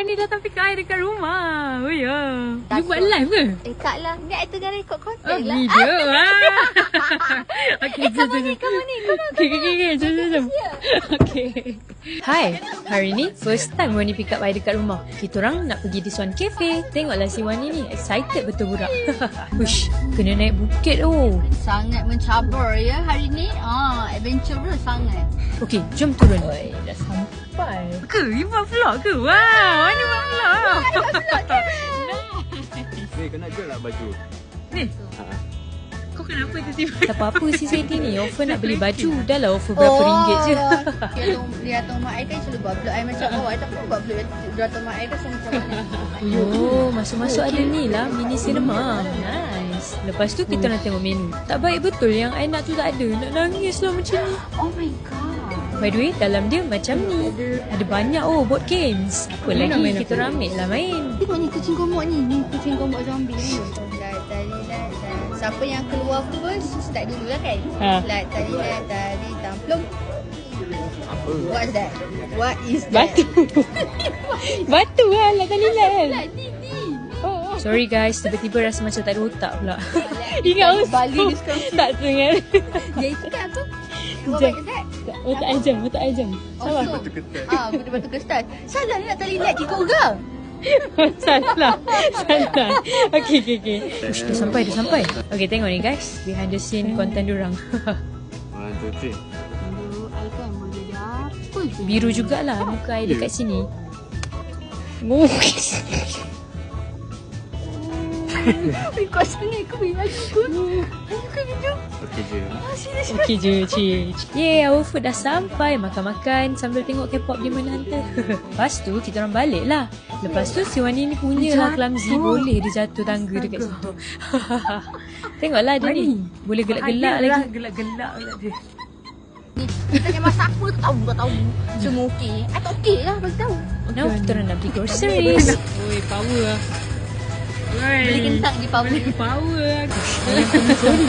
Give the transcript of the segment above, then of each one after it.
Wani datang pick up I dekat rumah. Oh ya. You buat live ke? Taklah. Ni I tengah record Oh, konten lah. video lah. Okay, Come on ni. Come on. Okay, jom. Okay. Hai, hari ni first time Wani pick up I dekat rumah. Kita orang nak pergi di Swan Cafe. Tengoklah si Wani ni, excited betul budak. Ush, kena naik bukit oh. Sangat mencabar ya hari ni. Adventurous sangat. Okay, jom turun. Oi, dah sampai. Ke? You buat vlog ke? Wow, Wani buat vlog. Ni kena jual lah baju. Ni? Kau kenapa tiba-tiba? Tak apa-apa si Sadie ni. Offer nak beli baju. Dah lah offer berapa ringgit je. Dia atau mak I kan selalu buat vlog. I macam I tak pun buat vlog. Dia atau mak I kan selalu macam mana. Oh, masuk-masuk ada ni lah. Mini cinema. Nice. Lepas tu kita nak tengok menu. Tak baik betul yang I nak tu tak ada. Nak nangis lah macam ni. Oh my god. By the way, dalam dia macam ni. Ada banyak board games. Apa lagi kita orang ambil lah main. Tengok ni kucing komok ni. Ni kucing komok zombie ni. Siapa yang keluar first, start dulu lah kan? Lat tali tamplum. Apa? What's that? What is that? Batu. Batu lah tali kan. Oh. Sorry guys, tiba-tiba rasa macam tak ada otak pula. Ingat Bali usul. description. Tak teringat. Dia itu kan apa? What Sekejap. is that? Otak ajam. Salah. Batu kristal. Salah nak tali lat 3 orang. Salah. Okay. Ush, dah sampai. Okay, tengok ni guys. Behind the scene konten diorang. 1, 2, 3. Dulu I kan boleh apa je. Biru jugalah muka I dekat sini. Kau sangat aku beri lagi kot. Ayo ke video. Okey je. Okay je, cik. Yeah, our food dah sampai. Makan-makan sambil tengok K-pop Demon Hunter. Lepas tu, kita orang balik lah. Lepas tu, si Wani ni punya lah clumsy. Boleh dia jatuh tangga dekat situ. Tengoklah dia ni. Boleh gelak-gelak lagi. Gelak-gelak lah dia. Kita tanya masak apa tahu. Semua okey. I tak okey lah bagi tahu. Now, kita orang nak beli groceries. Oi, power lah. Beli kentang di power. Power lah. Ayam kuning sorry.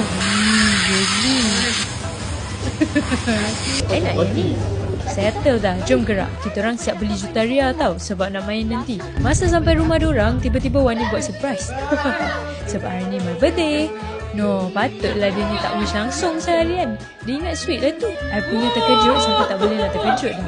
Enak ya ni. Settle dah. Jom gerak. Kita orang siap beli Jutaria tau. Sebab nak main nanti. Masa sampai rumah diorang, tiba-tiba Wani buat surprise. Sebab hari ni my birthday. No, patutlah dia ni tak wish langsung seharian. Dia ingat sweet lah tu. I punya terkejut sampai tak boleh nak terkejut dah.